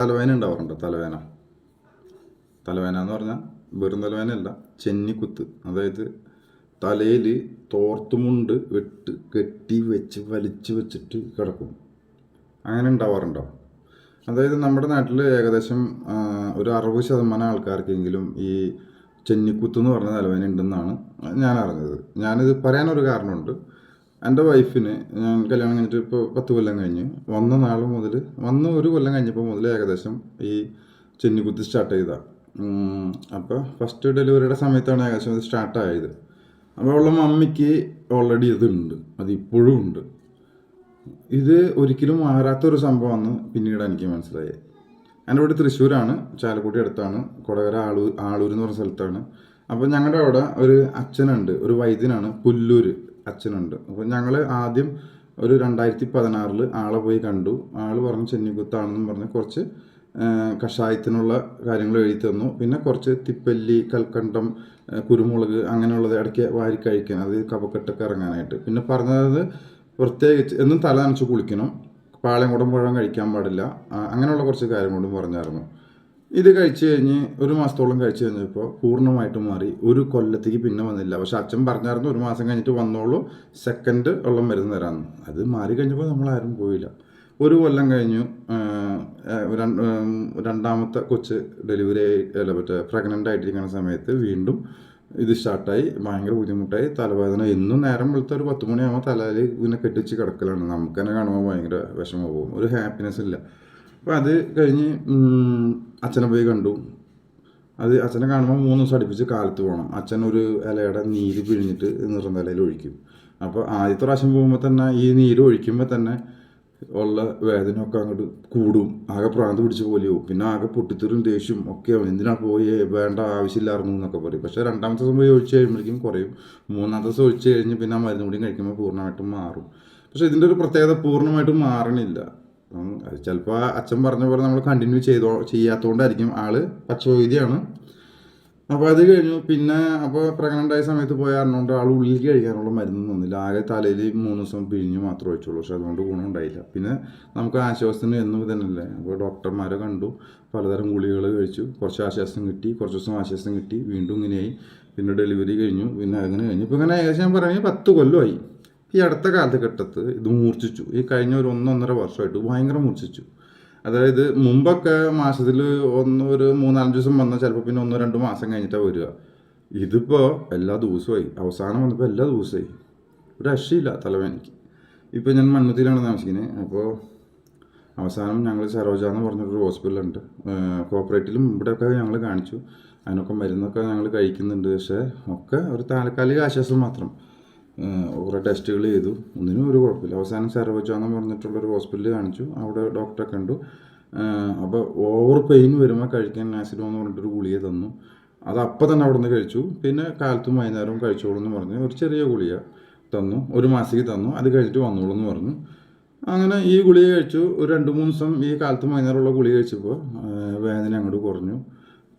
തലവേദന ഉണ്ടാവാറുണ്ട്. തലവേദന എന്ന് പറഞ്ഞാൽ വെറും തലവേദനയല്ല, ചെന്നിക്കുത്ത്. അതായത് തലയിൽ തോർത്തുമുണ്ട് കെട്ടി വെച്ച് വലിച്ചു വെച്ചിട്ട് കിടക്കും. അങ്ങനെ ഉണ്ടാവാറുണ്ടോ? അതായത് നമ്മുടെ നാട്ടിൽ ഏകദേശം ഒരു 60% ആൾക്കാർക്കെങ്കിലും ഈ ചെന്നിക്കുത്ത് എന്ന് പറഞ്ഞ തലവേദന ഉണ്ടെന്നാണ് ഞാൻ അറിഞ്ഞത്. ഞാനിത് പറയാനൊരു കാരണമുണ്ട്. എൻ്റെ വൈഫിന് ഞാൻ കല്യാണം കഴിഞ്ഞിട്ട് ഇപ്പോൾ 10 കൊല്ലം കഴിഞ്ഞ് വന്ന നാൾ മുതൽ ഒരു കൊല്ലം കഴിഞ്ഞപ്പോൾ മുതൽ ഏകദേശം ഈ ചെന്നിക്കുത്ത് സ്റ്റാർട്ട് ചെയ്തതാണ്. അപ്പോൾ ഫസ്റ്റ് ഡെലിവറിയുടെ സമയത്താണ് ഏകദേശം ഇത് സ്റ്റാർട്ടായത്. അപ്പോൾ ഉള്ള മമ്മിക്ക് ഓൾറെഡി ഇതുണ്ട്, അത് ഇപ്പോഴും ഉണ്ട്. ഇത് ഒരിക്കലും മാറാത്തൊരു സംഭവമാണ് പിന്നീട് എനിക്ക് മനസ്സിലായത്. എൻ്റെ ഇവിടെ തൃശ്ശൂരാണ്, ചാലക്കുടി അടുത്താണ്, കൊടകര ആളൂർ എന്ന് പറഞ്ഞ സ്ഥലത്താണ്. അപ്പോൾ ഞങ്ങളുടെ അവിടെ ഒരു അച്ഛനുണ്ട്, ഒരു വൈദ്യനാണ്, പുല്ലൂര് അച്ഛനുണ്ട്. അപ്പോൾ ഞങ്ങൾ ആദ്യം ഒരു 2016 ആളെ പോയി കണ്ടു. ആൾ പറഞ്ഞ് ചെന്നിക്കുത്താണെന്നും പറഞ്ഞ് കുറച്ച് കഷായത്തിനുള്ള കാര്യങ്ങൾ എഴുതി തന്നു. പിന്നെ കുറച്ച് തിപ്പല്ലി, കൽക്കണ്ടം, കുരുമുളക് അങ്ങനെയുള്ളത് ഇടയ്ക്ക് വാരി കഴിക്കാൻ, അത് കഫക്കെട്ടൊക്കെ ഇറങ്ങാനായിട്ട്. പിന്നെ പറഞ്ഞത് പ്രത്യേകിച്ച് എന്നും തല നനച്ച് കുളിക്കണം, പാളയംകുടം പഴം കഴിക്കാൻ പാടില്ല, അങ്ങനെയുള്ള കുറച്ച് കാര്യങ്ങളും പറഞ്ഞായിരുന്നു. ഇത് കഴിച്ച് കഴിഞ്ഞ് ഒരു മാസത്തോളം കഴിച്ച് കഴിഞ്ഞപ്പോൾ പൂർണ്ണമായിട്ടും മാറി. ഒരു കൊല്ലത്തേക്ക് പിന്നെ വന്നില്ല. പക്ഷെ അച്ഛൻ പറഞ്ഞായിരുന്നു 1 മാസം കഴിഞ്ഞിട്ട് വന്നോളൂ, സെക്കൻഡ് ഉള്ള മരുന്ന് തരാമെന്ന്. അത് മാറി കഴിഞ്ഞപ്പോൾ നമ്മളാരും പോയില്ല. 1 കൊല്ലം കഴിഞ്ഞു. രണ്ടാമത്തെ കൊച്ച് ഡെലിവറി പ്രഗ്നൻ്റ് ആയിട്ടിരിക്കുന്ന സമയത്ത് വീണ്ടും ഇത് സ്റ്റാർട്ടായി. ഭയങ്കര ബുദ്ധിമുട്ടായി. തലവേദന എന്നും നേരം വെളുത്ത ഒരു 10 മണിയാകുമ്പോൾ തലയിൽ ഇങ്ങനെ കെട്ടിച്ച് കിടക്കലാണ്. നമുക്ക് തന്നെ കാണുമ്പോൾ ഭയങ്കര വിഷമം പോകും, ഒരു ഹാപ്പിനെസ് ഇല്ല. അപ്പോൾ അത് കഴിഞ്ഞ് അച്ഛനെ പോയി കണ്ടു. അച്ഛനെ കാണുമ്പോൾ 3 ദിവസം അടുപ്പിച്ച് കാലത്ത് പോകണം. അച്ഛൻ ഒരു ഇലയുടെ നീര് പിഴിഞ്ഞിട്ട് നിറന്തലയിൽ ഒഴിക്കും. അപ്പോൾ ആദ്യത്തെ പ്രാവശ്യം പോകുമ്പോൾ തന്നെ ഈ നീര് ഒഴിക്കുമ്പോൾ തന്നെ ഉള്ള വേദനയൊക്കെ അങ്ങോട്ട് കൂടും. ആകെ പ്രാന്ത് പിടിച്ച് പോലെയാവും. പിന്നെ ആകെ പൊട്ടിത്തെറും ദേഷ്യം ഒക്കെ ആവും. എന്തിനാണ് പോയി, വേണ്ട, ആവശ്യമില്ലായിരുന്നു എന്നൊക്കെ പറയും. പക്ഷേ 2ാമത്തെ ദിവസം പോയി ഒഴിച്ച് കഴിയുമ്പോഴേക്കും കുറയും. 3ാമത്തെ ദിവസം ഒഴിച്ച് കഴിഞ്ഞ് പിന്നെ ആ മരുന്ന് കൂടി കഴിക്കുമ്പോൾ പൂർണ്ണമായിട്ടും മാറും. പക്ഷേ ഇതിൻ്റെ ഒരു പ്രത്യേകത പൂർണ്ണമായിട്ടും മാറണില്ല. ചിലപ്പോൾ അച്ഛൻ പറഞ്ഞ പോലെ നമ്മൾ കണ്ടിന്യൂ ചെയ്യാത്തതുകൊണ്ടായിരിക്കും. ആള് പച്ചവൈദ്യമാണ്. അപ്പോൾ അത് കഴിഞ്ഞു. പിന്നെ അപ്പോൾ പ്രഗ്നൻ്റ് ആയ സമയത്ത് പോയ അറിഞ്ഞുകൊണ്ട് ആൾ ഉള്ളിലേക്ക് കഴിക്കാനുള്ള മരുന്ന് തന്നില്ല. ആകെ തലയിൽ 3 ദിവസം പിഴിഞ്ഞ് മാത്രമേ വെച്ചുള്ളൂ. പക്ഷെ അതുകൊണ്ട് ഗുണം ഉണ്ടായില്ല. പിന്നെ നമുക്ക് ആശ്വാസത്തിന് എന്നും തന്നെയല്ലേ. അപ്പോൾ ഡോക്ടർമാരെ കണ്ടു, പലതരം ഗുളികകൾ കഴിച്ചു. കുറച്ച് ആശ്വാസം കിട്ടി, കുറച്ച് ദിവസം ആശ്വാസം കിട്ടി, വീണ്ടും ഇങ്ങനെയായി. പിന്നെ ഡെലിവറി കഴിഞ്ഞു. പിന്നെ അങ്ങനെ കഴിഞ്ഞു. ഇപ്പോൾ ഇങ്ങനെ ഏകദേശം ഞാൻ പറയുകയാണെങ്കിൽ 10 കൊല്ലമായി. ഈ അടുത്ത കാലഘട്ടത്ത് ഇത് മൂർച്ഛിച്ചു. ഈ കഴിഞ്ഞ ഒരു 1-1.5 വർഷമായിട്ട് ഭയങ്കര മൂർച്ഛിച്ചു. അതായത് മുമ്പൊക്കെ മാസത്തിൽ ഒരു 3-4 ദിവസം വന്നാൽ ചിലപ്പോൾ പിന്നെ 1-2 മാസം കഴിഞ്ഞിട്ടാണ് വരിക. ഇതിപ്പോൾ എല്ലാ ദിവസമായി. അവസാനം വന്നപ്പോൾ എല്ലാ ദിവസമായി. ഒരു രക്ഷയില്ല തലവേദനയ്ക്ക്. ഇപ്പോൾ ഞാൻ മണ്ണുത്തിയിലാണ് താമസിക്കുന്നത്. അപ്പോൾ അവസാനം ഞങ്ങൾ സരോജ എന്ന് പറഞ്ഞൊരു ഹോസ്പിറ്റലുണ്ട്, കോപ്പറേറ്റീവിലും ഇവിടെയൊക്കെ ഞങ്ങൾ കാണിച്ചു. അതിനൊക്കെ മരുന്നൊക്കെ ഞങ്ങൾ കഴിക്കുന്നുണ്ട്. പക്ഷേ ഒക്കെ ഒരു താൽക്കാലിക ആശ്വാസം മാത്രം. കുറേ ടെസ്റ്റുകൾ ചെയ്തു, ഒന്നിനും ഒരു കുഴപ്പമില്ല. അവസാനം സരോജ എന്ന് പറഞ്ഞിട്ടുള്ളൊരു ഹോസ്പിറ്റലിൽ കാണിച്ചു. അവിടെ ഡോക്ടറെ കണ്ടു. അപ്പോൾ ഓവർ പെയിൻ വരുമ്പോൾ കഴിക്കാൻ ആസിഡോ എന്ന് പറഞ്ഞിട്ടൊരു ഗുളിക തന്നു. അത് അപ്പം തന്നെ അവിടെ നിന്ന് കഴിച്ചു. പിന്നെ കാലത്തും വൈകുന്നേരവും കഴിച്ചോളൂ എന്ന് പറഞ്ഞ് ഒരു ചെറിയ ഗുളിക തന്നു. 1 മാസത്തേക്ക് തന്നു. അത് കഴിച്ചിട്ട് വന്നോളൂ എന്ന് പറഞ്ഞു. അങ്ങനെ ഈ ഗുളിക കഴിച്ചു. ഒരു 2-3 ദിവസം ഈ കാലത്തും വൈകുന്നേരമുള്ള ഗുളിക കഴിച്ചപ്പോൾ വേദന അങ്ങോട്ട് കുറഞ്ഞു.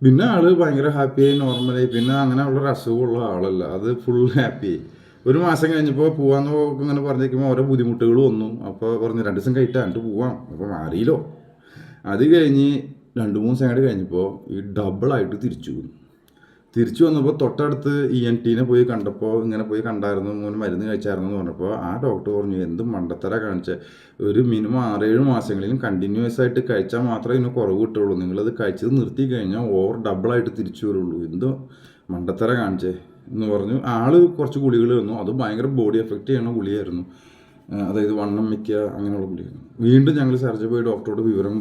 പിന്നെ ആൾ ഭയങ്കര ഹാപ്പിയായി, നോർമലായി. പിന്നെ അങ്ങനെ ഉള്ളൊരു അസുഖമുള്ള ആളല്ല, അത് ഫുൾ ഹാപ്പിയായി. 1 മാസം കഴിഞ്ഞപ്പോൾ പോകാമെന്ന് ഇങ്ങനെ പറഞ്ഞിരിക്കുമ്പോൾ ഓരോ ബുദ്ധിമുട്ടുകൾ വന്നു. അപ്പോൾ പറഞ്ഞു 2 ദിവസം കഴിച്ചാൽ എന്നിട്ട് പോവാം. അപ്പോൾ മാറിയില്ലോ. അത് കഴിഞ്ഞ് 2-3 ദിവസം അങ്ങോട്ട് കഴിഞ്ഞപ്പോൾ ഈ ഡബിളായിട്ട് തിരിച്ചു വന്നപ്പോൾ തൊട്ടടുത്ത് ENT പോയി കണ്ടപ്പോൾ, ഇങ്ങനെ പോയി കണ്ടായിരുന്നു, മരുന്ന് കഴിച്ചായിരുന്നു എന്ന് പറഞ്ഞപ്പോൾ ആ ഡോക്ടർ പറഞ്ഞു, എന്ത് മണ്ടത്തര കാണിച്ചേ, ഒരു മിനിമം 6-7 മാസങ്ങളിലും കണ്ടിന്യൂസ് ആയിട്ട് കഴിച്ചാൽ മാത്രമേ ഇതിന് കുറവ് കിട്ടുള്ളൂ. നിങ്ങളത് കഴിച്ചത് നിർത്തി കഴിഞ്ഞാൽ ഓവർ ഡബിളായിട്ട് തിരിച്ചു വരുള്ളൂ, എന്ത് മണ്ടത്തര കാണിച്ചേ എന്ന് പറഞ്ഞു. ആൾ കുറച്ച് ഗുളികൾ തന്നു. അത് ഭയങ്കര ബോഡി എഫക്റ്റ് ചെയ്യണ ഗുളിയായിരുന്നു. അതായത് വണ്ണം വയ്ക്കുക അങ്ങനെയുള്ള ഗുളിയായിരുന്നു. വീണ്ടും ഞങ്ങൾ സർജറി പോയി ഡോക്ടറോട് വിവരം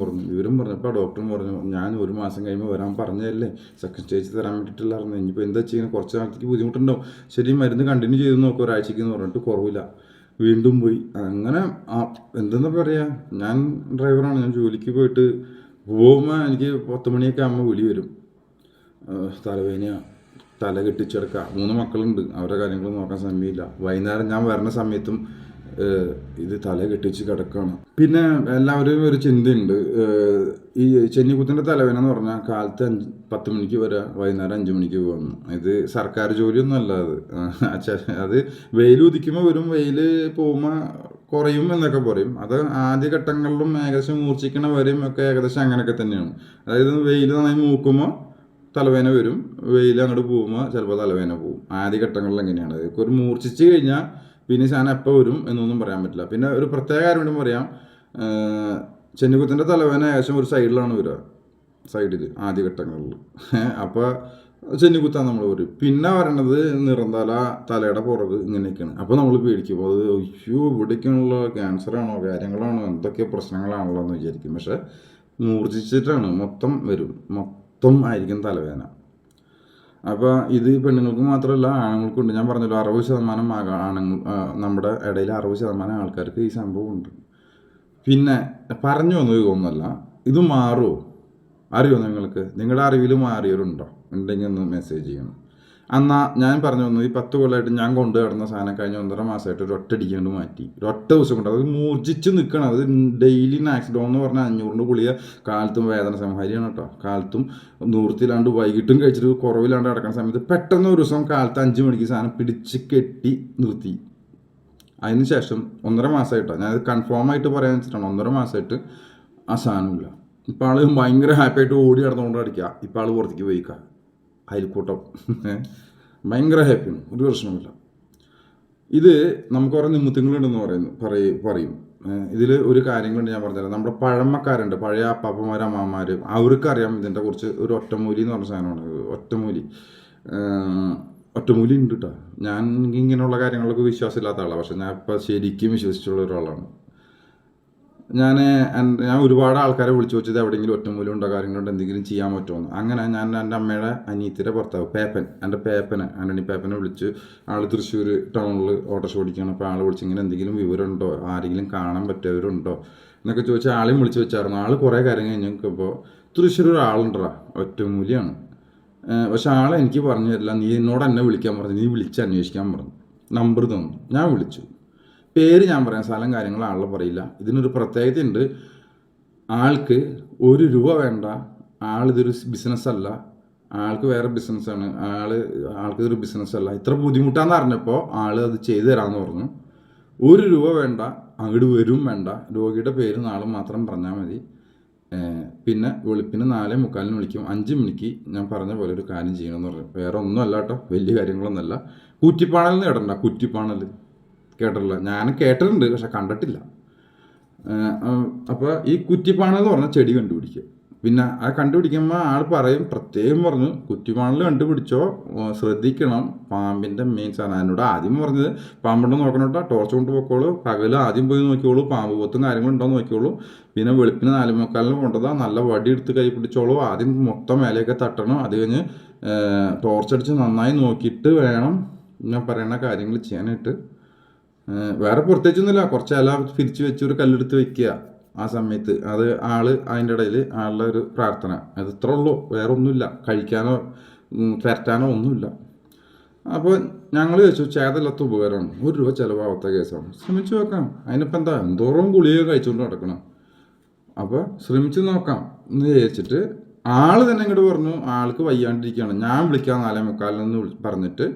പറഞ്ഞപ്പോൾ ഡോക്ടറും പറഞ്ഞു, ഞാൻ 1 മാസം കഴിയുമ്പോൾ വരാൻ പറഞ്ഞതല്ലേ, സെക്കൻഡ് സ്റ്റേജ് തരാൻ വേണ്ടിയിട്ടില്ലായിരുന്നു. ഇനിയിപ്പോൾ എന്താ ചെയ്യുന്നത്, കുറച്ച് നാളത്തേക്ക് ബുദ്ധിമുട്ടുണ്ടാവും. ശരി, മരുന്ന് കണ്ടിന്യൂ ചെയ്ത് നോക്കുക ഒരാഴ്ചയ്ക്ക് എന്ന് പറഞ്ഞിട്ട് കുറവില്ല. വീണ്ടും പോയി. അങ്ങനെ എന്തെന്നാ പറയുക, ഞാൻ ഡ്രൈവറാണ്. ഞാൻ ജോലിക്ക് പോയിട്ട് പോകുമ്പോൾ എനിക്ക് 10 മണിയൊക്കെ ആകുമ്പോൾ വിളി വരും, തലവേദന, തല കെട്ടിച്ചെടുക്കുക. 3 മക്കളുണ്ട്, അവരുടെ കാര്യങ്ങൾ നോക്കാൻ സമയമില്ല. വൈകുന്നേരം ഞാൻ വരുന്ന സമയത്തും ഇത് തല കെട്ടിച്ച് കിടക്കുകയാണ്. പിന്നെ എല്ലാവരും ഒരു ചിന്തയുണ്ട്, ഈ ചെന്നിക്കുത്തിൻ്റെ തലവേദന എന്ന് പറഞ്ഞാൽ കാലത്ത് 10 മണിക്ക് വരിക, വൈകുന്നേരം 5 മണിക്ക് പോകുന്നു. ഇത് സർക്കാർ ജോലിയൊന്നും അല്ല. അത് വെയിൽ ഉദിക്കുമ്പോൾ വരും, വെയിൽ പോകുമ്പോൾ കുറയും എന്നൊക്കെ പറയും. അത് ആദ്യഘട്ടങ്ങളിലും ഏകദേശം മൂർച്ഛിക്കണ വരെയും ഒക്കെ ഏകദേശം അങ്ങനെയൊക്കെ തന്നെയാണ്. അതായത് വെയിൽ നന്നായി മൂക്കുമ്പോൾ തലവേദന വരും, വെയിൽ അങ്ങോട്ട് പോകുമ്പോൾ ചിലപ്പോൾ തലവേദന പോകും. ആദ്യഘട്ടങ്ങളിൽ എങ്ങനെയാണ് ഒരു മൂർച്ഛിച്ച് കഴിഞ്ഞാൽ പിന്നെ സാധനം എപ്പോൾ വരും എന്നൊന്നും പറയാൻ പറ്റില്ല. പിന്നെ ഒരു പ്രത്യേക കാര്യം കൂടി പറയാം, ചെന്നിക്കുത്തിൻ്റെ തലവേദന ഏകദേശം ഒരു സൈഡിലാണ് വരിക, സൈഡിൽ ആദ്യഘട്ടങ്ങളിൽ. അപ്പോൾ ചെന്നിക്കുത്താൻ നമ്മൾ വരും. പിന്നെ പറയണത് നിറന്തല, തലയുടെ പുറക്, ഇങ്ങനെയൊക്കെയാണ്. അപ്പോൾ നമ്മൾ പേടിക്കും, അത് അയ്യോ ഇവിടേക്കുള്ള ക്യാൻസറാണോ കാര്യങ്ങളാണോ എന്തൊക്കെ പ്രശ്നങ്ങളാണല്ലോ എന്ന് വിചാരിക്കും. പക്ഷെ മൂർച്ഛിച്ചിട്ടാണ് മൊത്തം വരും, മൊത്തം ആയിരിക്കും തലവേദന. അപ്പോൾ ഇത് പെണ്ണുങ്ങൾക്ക് മാത്രമല്ല ആണുങ്ങൾക്കുണ്ട്. ഞാൻ പറഞ്ഞല്ലോ 60% ആണുങ്ങൾ, നമ്മുടെ ഇടയിൽ 60% ആൾക്കാർക്ക് ഈ സംഭവം ഉണ്ട്. പിന്നെ പറഞ്ഞു വന്നത് ഒന്നുമല്ല, ഇത് മാറുമോ അറിയോ നിങ്ങൾക്ക്? നിങ്ങളുടെ അറിവിൽ മാറിയവരുണ്ടോ? ഉണ്ടെങ്കിൽ ഒന്ന് മെസ്സേജ് ചെയ്യണം. എന്നാൽ ഞാൻ പറഞ്ഞു വന്നു, ഈ 10 കൊല്ലമായിട്ട് ഞാൻ കൊണ്ടു കിടന്ന സാധനം കഴിഞ്ഞ 1.5 മാസമായിട്ട് ഒരു ഒറ്റടിക്കൊണ്ട് മാറ്റി. ഒരു ഒറ്റ ദിവസം കൊണ്ട് അത് മൂർജിച്ച് നിൽക്കണം. അത് ഡെയിലി നാക്സിഡോ എന്ന് പറഞ്ഞാൽ 500 ഗുളിക കാലത്തും വേദന സംഹാരിയാണ് കേട്ടോ. കാലത്തും നൂർത്തിലാണ്ട് വൈകിട്ടും കഴിച്ചിട്ട് കുറവിലാണ്ട് കിടക്കുന്ന സമയത്ത് പെട്ടെന്ന് ഒരു ദിവസം കാലത്ത് 5 മണിക്ക് സാധനം പിടിച്ച് കെട്ടി നിർത്തി. അതിന് ശേഷം 1.5 മാസമായിട്ടോ, ഞാനത് കൺഫേം ആയിട്ട് പറയാൻ വെച്ചിട്ടാണ്. 1.5 മാസമായിട്ട് ആ സാധനമില്ല. ഇപ്പോൾ ആൾ ഭയങ്കര ഹാപ്പി ആയിട്ട് ഓടി നടന്നുകൊണ്ട് അടിക്കുക. ഇപ്പോൾ ആൾ പുറത്തേക്ക് പോയിക്കുക, അയൽക്കൂട്ടം ഭയങ്കര ഹാപ്പിയാണ്, ഒരു പ്രശ്നമില്ല. ഇത് നമുക്ക് കുറേ നിമിത്തങ്ങളുണ്ടെന്ന് പറയും. ഇതിൽ ഒരു കാര്യങ്ങളുണ്ട്, ഞാൻ പറഞ്ഞുതരാം. നമ്മുടെ പഴമക്കാരുണ്ട്, പഴയ അപ്പാപ്പന്മാർ അമ്മമാർ, അവർക്കറിയാം ഇതിൻ്റെ കുറിച്ച്. ഒരു ഒറ്റമൂലി എന്ന് പറഞ്ഞ സാധനമാണ്. ഒറ്റമൂലി ഉണ്ട് കേട്ടോ. ഞാൻ ഇങ്ങനെയുള്ള കാര്യങ്ങളൊക്കെ വിശ്വാസമില്ലാത്ത ആളാണ്, പക്ഷെ ഞാൻ ഇപ്പോൾ ശരിക്കും വിശ്വസിച്ചുള്ള ഒരാളാണ്. ഞാൻ ഒരുപാട് ആൾക്കാരെ വിളിച്ചു വെച്ചത് എവിടെയെങ്കിലും ഒറ്റമൂലം ഉണ്ടോ, കാര്യങ്ങളുണ്ടോ, എന്തെങ്കിലും ചെയ്യാൻ പറ്റുമോ. അങ്ങനെ ഞാൻ എൻ്റെ അമ്മയുടെ അനിയത്തിയുടെ ഭർത്താവ് എൻ്റെ ആൻ്റണി പേപ്പനെ വിളിച്ച്, ആൾ തൃശ്ശൂർ ടൗണിൽ ഓട്ടോറിക്ഷ ഓടിക്കുകയാണ്. അപ്പോൾ ആൾ വിളിച്ച് ഇങ്ങനെ എന്തെങ്കിലും വിവരമുണ്ടോ, ആരെങ്കിലും കാണാൻ പറ്റിയവരുണ്ടോ എന്നൊക്കെ ചോദിച്ചാൽ ആളെയും വിളിച്ച് വെച്ചായിരുന്നു. ആൾ കുറേ കാര്യം കഴിഞ്ഞ് നോക്കുമ്പോൾ തൃശ്ശൂർ ഒരാളുണ്ടാ, ഒറ്റമൂലിയാണ്. പക്ഷെ ആൾ എനിക്ക് പറഞ്ഞു തരില്ല, നീ എന്നോട് എന്നെ വിളിക്കാൻ പറഞ്ഞു, നീ വിളിച്ച് അന്വേഷിക്കാൻ പറഞ്ഞു. നമ്പർ തന്നു, ഞാൻ വിളിച്ചു. പേര് ഞാൻ പറയാം, സ്ഥലം കാര്യങ്ങൾ ആളെ പറയില്ല. ഇതിനൊരു പ്രത്യേകതയുണ്ട്, ആൾക്ക് 1 രൂപ വേണ്ട. ആളിതൊരു ബിസിനസ്സല്ല, ആൾക്ക് വേറെ ബിസിനസ്സാണ്. ആൾക്കിതൊരു ബിസിനസ്സല്ല. ഇത്ര ബുദ്ധിമുട്ടാന്ന് അറിഞ്ഞപ്പോൾ ആൾ അത് ചെയ്തു തരാമെന്ന് പറഞ്ഞു. 1 രൂപ വേണ്ട, അങ്ങോട്ട് വരും വേണ്ട, രോഗിയുടെ പേര് നാളെ മാത്രം പറഞ്ഞാൽ മതി. പിന്നെ വെളുപ്പിന് 4:45 വിളിക്കും. 5 മണിക്ക് ഞാൻ പറഞ്ഞ പോലെ ഒരു കാര്യം ചെയ്യണമെന്ന് പറഞ്ഞു. വേറെ ഒന്നും അല്ല കേട്ടോ, വലിയ കാര്യങ്ങളൊന്നുമല്ല. കുറ്റിപ്പാണൽ എന്ന് കേട്ടിട്ടുണ്ടോ? കുറ്റിപ്പാണൽ കേട്ടിട്ടില്ല. ഞാൻ കേട്ടിട്ടുണ്ട്, പക്ഷെ കണ്ടിട്ടില്ല. അപ്പോൾ ഈ കുറ്റിപ്പാണൽ എന്ന് പറഞ്ഞ ചെടി കണ്ടുപിടിക്കുക. പിന്നെ അത് കണ്ടുപിടിക്കുമ്പോൾ ആൾ പറയും, പ്രത്യേകം പറഞ്ഞു, കുറ്റിപ്പാണൽ കണ്ടുപിടിച്ചോ, ശ്രദ്ധിക്കണം, പാമ്പിൻ്റെ മെയിൻ സാധനം. എന്നോട് ആദ്യം പറഞ്ഞത് പാമ്പുണ്ടോ നോക്കണം കേട്ടോ, ടോർച്ച് കൊണ്ട് പോയിക്കോളൂ, പകൽ ആദ്യം പോയി നോക്കിയോളൂ, പാമ്പ് പൊത്തും കാര്യങ്ങളുണ്ടോ നോക്കിയോളൂ. പിന്നെ വെളുപ്പിന് 4:45 കൊണ്ടതാ, നല്ല വടി എടുത്ത് കൈ പിടിച്ചോളൂ, ആദ്യം മൊത്തം മേലെയൊക്കെ തട്ടണം, അത് കഴിഞ്ഞ് ടോർച്ചടിച്ച് നന്നായി നോക്കിയിട്ട് വേണം ഞാൻ പറയുന്ന കാര്യങ്ങൾ ചെയ്യാനായിട്ട്. വേറെ പ്രത്യേകിച്ചൊന്നുമില്ല, കുറച്ച് ഇല പിരിച്ച് വെച്ച് ഒരു കല്ലെടുത്ത് വെക്കുക ആ സമയത്ത്. അത് അതിൻ്റെ ഇടയിൽ ആളുടെ ഒരു പ്രാർത്ഥന, അത് ഇത്ര ഉള്ളൂ, വേറെ ഒന്നുമില്ല. കഴിക്കാനോ പരട്ടാനോ ഒന്നുമില്ല. അപ്പോൾ ഞങ്ങൾ ചോദിച്ചു, ചേതല്ലാത്ത ഉപകാരമാണ്, 1 രൂപ ചിലവാകാത്ത കേസാണ്, ശ്രമിച്ചു നോക്കാം. അതിനിപ്പോൾ എന്താ, എന്തോരം ഗുളിക കഴിച്ചുകൊണ്ട് നടക്കണം. അപ്പോൾ ശ്രമിച്ച് നോക്കാം എന്ന് വിചാരിച്ചിട്ട് ആൾ തന്നെ ഇങ്ങോട്ട് പറഞ്ഞു, ആൾക്ക് വയ്യാണ്ടിരിക്കുകയാണ്, ഞാൻ വിളിക്കാം 4:45 പറഞ്ഞിട്ട്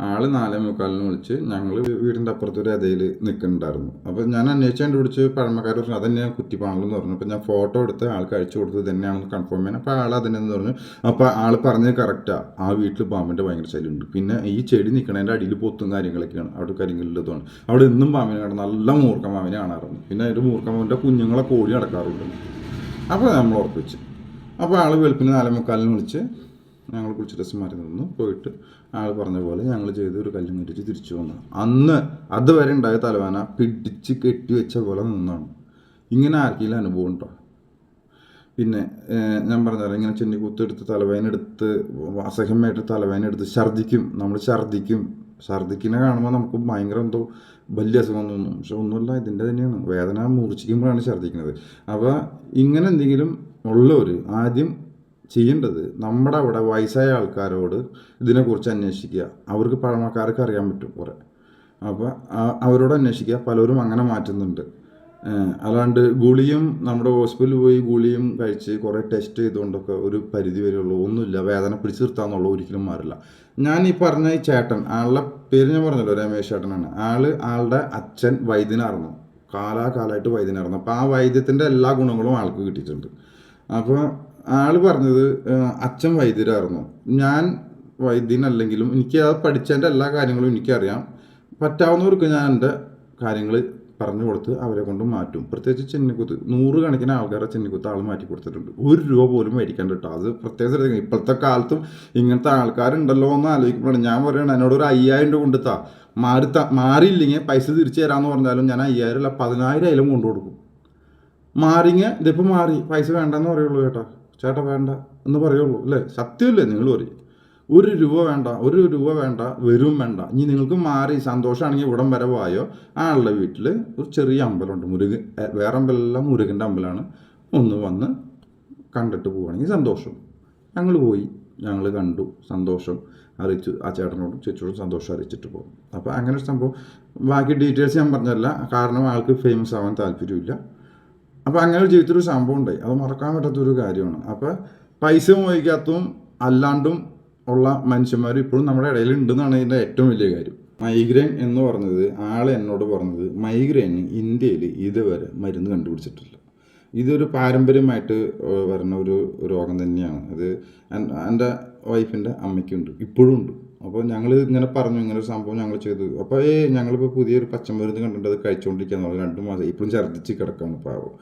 ആൾ 4:45 വിളിച്ച്. ഞങ്ങൾ വീടിൻ്റെ അപ്പുറത്തൊരു അതയിൽ നിൽക്കുന്നുണ്ടായിരുന്നു. അപ്പോൾ ഞാൻ അന്വേഷിച്ച് കണ്ടുപിടിച്ച് പഴമക്കാർ പറഞ്ഞു അതന്നെയാണ് കുറ്റിപ്പാണെന്ന് പറഞ്ഞു. അപ്പോൾ ഞാൻ ഫോട്ടോ എടുത്ത് ആൾക്ക് അയച്ചു കൊടുത്ത് തന്നെയാണെന്ന് കൺഫേം ചെയ്യാൻ. അപ്പോൾ ആൾ അതിനെന്ന് പറഞ്ഞു. അപ്പോൾ ആൾ പറഞ്ഞത് കറക്റ്റാണ്, ആ വീട്ടിൽ പാമ്പിൻ്റെ ഭയങ്കര ശല്യമുണ്ട്. പിന്നെ ഈ ചെടി നിൽക്കണതിൻ്റെ അടിയിൽ പൊത്തും കാര്യങ്ങളൊക്കെയാണ്, അവിടെ കരിങ്കല്ലില്ലതുമാണ്. അവിടെ എന്നും പാമ്പിനെ കാണാം, നല്ല മൂർക്ക പാമ്പിനെ കാണാറുണ്ട്. പിന്നെ ഒരു മൂർക്ക പാമ്പിൻ്റെ കുഞ്ഞുങ്ങളൊക്കെ ഓടി നടക്കാറുണ്ട്. അപ്പോൾ നമ്മൾ ഉറപ്പിച്ച്. അപ്പോൾ ആൾ വെളുപ്പിന് 4:45 വിളിച്ച് ഞങ്ങൾ കുളിച്ച് ഡ്രസ്സ് മാറി നിന്ന് പോയിട്ട് ആൾ പറഞ്ഞ പോലെ ഞങ്ങൾ ചെയ്ത് ഒരു കല്ലും കെട്ടിച്ച് തിരിച്ചു വന്നു. അന്ന് അതുവരെ ഉണ്ടായ തലവേദന പിടിച്ച് കെട്ടി വെച്ച പോലെ നിന്നാണ്. ഇങ്ങനെ ആർക്കെങ്കിലും അനുഭവം ഉണ്ടോ? പിന്നെ ഞാൻ പറഞ്ഞാൽ ഇങ്ങനെ ചെന്നി കുത്തെടുത്ത് തലവേദന എടുത്ത് അസഹ്യമായിട്ട് തലവേദന എടുത്ത് നമ്മൾ ഛർദ്ദിക്കിനെ കാണുമ്പോൾ നമുക്ക് ഭയങ്കര എന്തോ വലിയ അസുഖം തോന്നും. പക്ഷെ ഒന്നുമില്ല, ഇതിൻ്റെ തന്നെയാണ്. വേദന മൂർച്ഛിക്കുമ്പോഴാണ് ഛർദ്ദിക്കുന്നത്. അപ്പോൾ ഇങ്ങനെ എന്തെങ്കിലും ഉള്ളവർ ആദ്യം ചെയ്യേണ്ടത് നമ്മുടെ അവിടെ വയസ്സായ ആൾക്കാരോട് ഇതിനെക്കുറിച്ച് അന്വേഷിക്കുക. അവർക്ക് പഴമക്കാർക്ക് അറിയാൻ പറ്റും കുറേ. അപ്പോൾ അവരോട് അന്വേഷിക്കുക. പലരും അങ്ങനെ മാറ്റുന്നുണ്ട്. അല്ലാണ്ട് ഗുളിയും നമ്മുടെ ഹോസ്പിറ്റലിൽ പോയി ഗുളിയും കഴിച്ച് കുറേ ടെസ്റ്റ് ചെയ്തുകൊണ്ടൊക്കെ ഒരു പരിധി വരെയുള്ളൂ. ഒന്നുമില്ല, വേദന പിടിച്ചു നിർത്താമെന്നുള്ള ഒരിക്കലും മാറില്ല. ഞാൻ ഈ പറഞ്ഞ ഈ ചേട്ടൻ, ആളുടെ പേര് ഞാൻ പറഞ്ഞല്ലോ, രമേശ് ചേട്ടനാണ്. ആളുടെ അച്ഛൻ വൈദ്യനായിരുന്നു. കാലാകാലമായിട്ട് വൈദ്യം നടന്നു. അപ്പോൾ ആ വൈദ്യത്തിൻ്റെ എല്ലാ ഗുണങ്ങളും ആൾക്ക് കിട്ടിയിട്ടുണ്ട്. അപ്പോൾ ആൾ പറഞ്ഞത് അച്ഛൻ വൈദ്യരായിരുന്നു, ഞാൻ വൈദ്യനല്ലെങ്കിലും എനിക്ക് അത് പഠിച്ചതിൻ്റെ എല്ലാ കാര്യങ്ങളും എനിക്കറിയാം, പറ്റാവുന്നവർക്ക് ഞാൻ എൻ്റെ കാര്യങ്ങൾ പറഞ്ഞു കൊടുത്ത് അവരെ കൊണ്ട് മാറ്റും. പ്രത്യേകിച്ച് ചെന്നിക്കുത്ത് 100 കണക്കിന് ആൾക്കാരെ ചെന്നിക്കുത്ത് ആൾ മാറ്റി കൊടുത്തിട്ടുണ്ട്. 1 രൂപ പോലും മേടിക്കാണ്ട് കേട്ടോ. അത് പ്രത്യേകം ശ്രദ്ധിക്കണം. ഇപ്പോഴത്തെ കാലത്തും ഇങ്ങനത്തെ ആൾക്കാരുണ്ടല്ലോ എന്ന് ആലോചിക്കുമ്പോഴാണ് ഞാൻ പറയുന്നത്, എന്നോട് ഒരു 5000 രൂപ കൊണ്ടുത്താ മാറിയില്ലെങ്കിൽ പൈസ തിരിച്ചു തരാമെന്ന് പറഞ്ഞാലും ഞാൻ 5000 അല്ല 10000 ആയാലും കൊണ്ടു കൊടുക്കും. മാറിങ്ങ ഇതിപ്പോൾ മാറി പൈസ വേണ്ടെന്ന് പറയുള്ളൂ ചേട്ടാ വേണ്ട എന്ന് പറയുള്ളൂ അല്ലേ? സത്യമല്ലേ? നിങ്ങൾ പറയും 1 രൂപ വേണ്ട, 1 രൂപ വേണ്ട, വരും വേണ്ട. ഇനി നിങ്ങൾക്ക് മാറി സന്തോഷമാണെങ്കിൽ ഇവിടം വരെ വായോ. ആളുടെ വീട്ടിൽ ഒരു ചെറിയ അമ്പലമുണ്ട്, വേറെ അമ്പലമെല്ലാം മുരുകൻ്റെ അമ്പലമാണ്. ഒന്ന് വന്ന് കണ്ടിട്ട് പോവുകയാണെങ്കിൽ സന്തോഷം. ഞങ്ങൾ പോയി, ഞങ്ങൾ കണ്ടു, സന്തോഷം അറിയിച്ചു. ആ ചേട്ടനോടും ചേച്ചിയോടും സന്തോഷം അറിയിച്ചിട്ട് പോകും. അപ്പോൾ അങ്ങനെ ഒരു സംഭവം. ബാക്കി ഡീറ്റെയിൽസ് ഞാൻ പറഞ്ഞല്ല, കാരണം ആൾക്ക് ഫേമസ് ആവാൻ താല്പര്യമില്ല. അപ്പോൾ അങ്ങനെ ജീവിതത്തിലൊരു സംഭവം ഉണ്ടായി, അത് മറക്കാൻ പറ്റാത്തൊരു കാര്യമാണ്. അപ്പോൾ പൈസ മോഹിക്കാത്തതും അല്ലാണ്ടും ഉള്ള മനുഷ്യന്മാർ ഇപ്പോഴും നമ്മുടെ ഇടയിൽ ഉണ്ടെന്നാണ് ഇതിൻ്റെ ഏറ്റവും വലിയ കാര്യം. മൈഗ്രെയിൻ എന്ന് പറഞ്ഞത് ആൾ എന്നോട് പറഞ്ഞത്, മൈഗ്രെയിന് ഇന്ത്യയിൽ ഇതുവരെ മരുന്ന് കണ്ടുപിടിച്ചിട്ടില്ല. ഇതൊരു പാരമ്പര്യമായിട്ട് വരുന്ന ഒരു രോഗം തന്നെയാണ്. അത് എൻ്റെ വൈഫിൻ്റെ അമ്മയ്ക്കുണ്ട്, ഇപ്പോഴും ഉണ്ട്. അപ്പോൾ ഞങ്ങൾ ഇങ്ങനെ പറഞ്ഞു, ഇങ്ങനെ ഒരു സംഭവം ഞങ്ങൾ ചെയ്തു. അപ്പോൾ ഞങ്ങളിപ്പോൾ പുതിയൊരു പച്ചമരുന്ന് കണ്ടിട്ട് അത് കഴിച്ചുകൊണ്ടിരിക്കുകയെന്ന് പറഞ്ഞു. 2 മാസം ഇപ്പോഴും ഛർദ്ദിച്ച് കിടക്കുകയാണ് പാവം.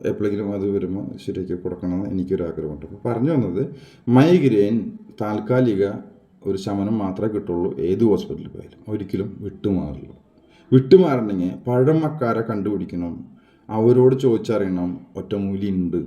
എപ്പോഴെങ്കിലും അത് വരുമ്പോൾ ശരിയാക്കി കൊടുക്കണമെന്ന് എനിക്കൊരാഗ്രഹമുണ്ട്. അപ്പോൾ പറഞ്ഞു വന്നത്, മൈഗ്രെയിൻ താൽക്കാലിക ഒരു ശമനം മാത്രമേ കിട്ടുള്ളൂ ഏത് ഹോസ്പിറ്റലിൽ പോയാലും, ഒരിക്കലും വിട്ടുമാറില്ല. വിട്ടുമാറണമെങ്കിൽ പഴമക്കാരെ കണ്ടുപിടിക്കണം, അവരോട് ചോദിച്ചറിയണം. ഒറ്റമൂലി ഉണ്ട്.